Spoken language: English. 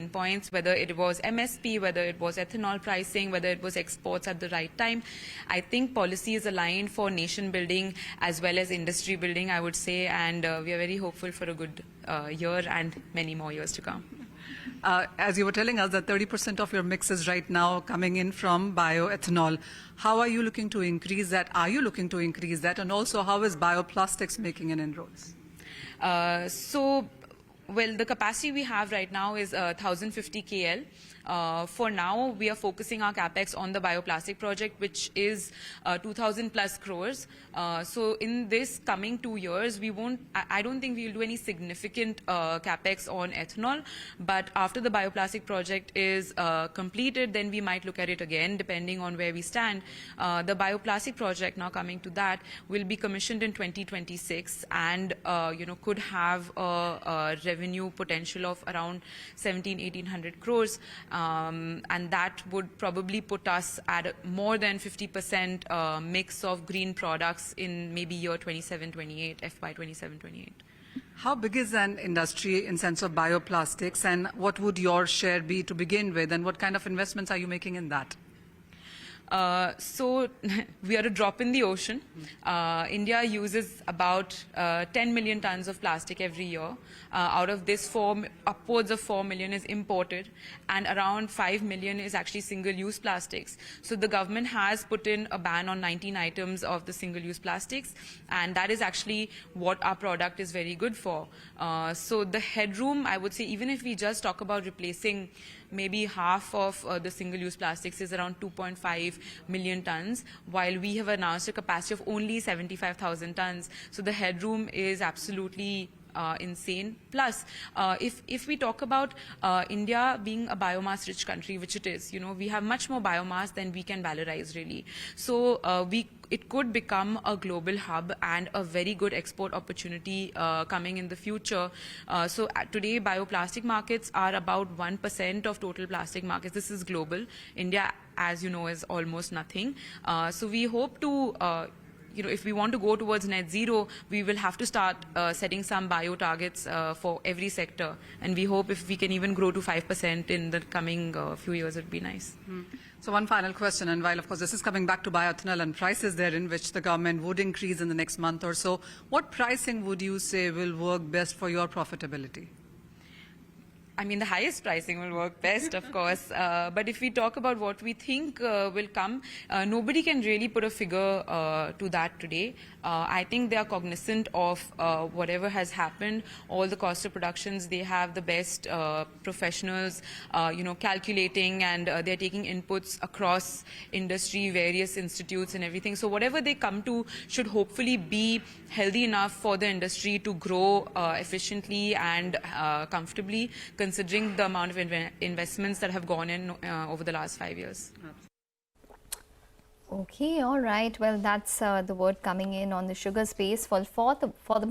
selling points, whether it was MSP, whether it was ethanol pricing, whether it was exports at the right time. I think policy is aligned for nation building as well as industry building, I would say, and we are very hopeful for a good year and many more years to come. As you were telling us that 30% of your mix is right now coming in from bioethanol. How are you looking to increase that? Are you looking to increase that? And also, how is bioplastics making an inroads? Well, the capacity we have right now is 1,050 KL. For now, we are focusing our capex on the bioplastic project, which is 2,000 plus crores. So in this coming 2 years, I don't think we'll do any significant capex on ethanol. But after the bioplastic project is completed, then we might look at it again, depending on where we stand. The bioplastic project, now coming to that, will be commissioned in 2026 and could have a revenue potential of around 1,700-1,800 crores. And that would probably put us at more than 50% mix of green products in maybe year 27-28, FY 27-28. How big is an industry in sense of bioplastics, and what would your share be to begin with, and what kind of investments are you making in that? So we are a drop in the ocean. India uses about 10 million tons of plastic every year. Out of this, upwards of 4 million is imported, and around 5 million is actually single-use plastics. So the government has put in a ban on 19 items of the single-use plastics, and that is actually what our product is very good for. So the headroom, I would say, even if we just talk about replacing maybe half of the single-use plastics, is around 2.5 million tons, while we have announced a capacity of only 75,000 tons. So the headroom is absolutely insane. Plus, if we talk about India being a biomass-rich country, which it is, we have much more biomass than we can valorize, really. So it could become a global hub and a very good export opportunity coming in the future. So today, bioplastic markets are about 1% of total plastic markets. This is global. India, as you know, is almost nothing. So we hope to if we want to go towards net zero, we will have to start setting some bio targets for every sector. And we hope if we can even grow to 5% in the coming few years, it would be nice. So one final question, and while of course this is coming back to bioethanol and prices therein, which the government would increase in the next month or so, what pricing would you say will work best for your profitability? I mean, the highest pricing will work best, of course. But if we talk about what we think will come, nobody can really put a figure to that today. I think they are cognizant of whatever has happened, all the cost of productions. They have the best professionals, calculating, and they're taking inputs across industry, various institutes and everything. So whatever they come to should hopefully be healthy enough for the industry to grow efficiently and comfortably, considering the amount of investments that have gone in over the last 5 years. Okay, all right. Well, that's the word coming in on the sugar space for the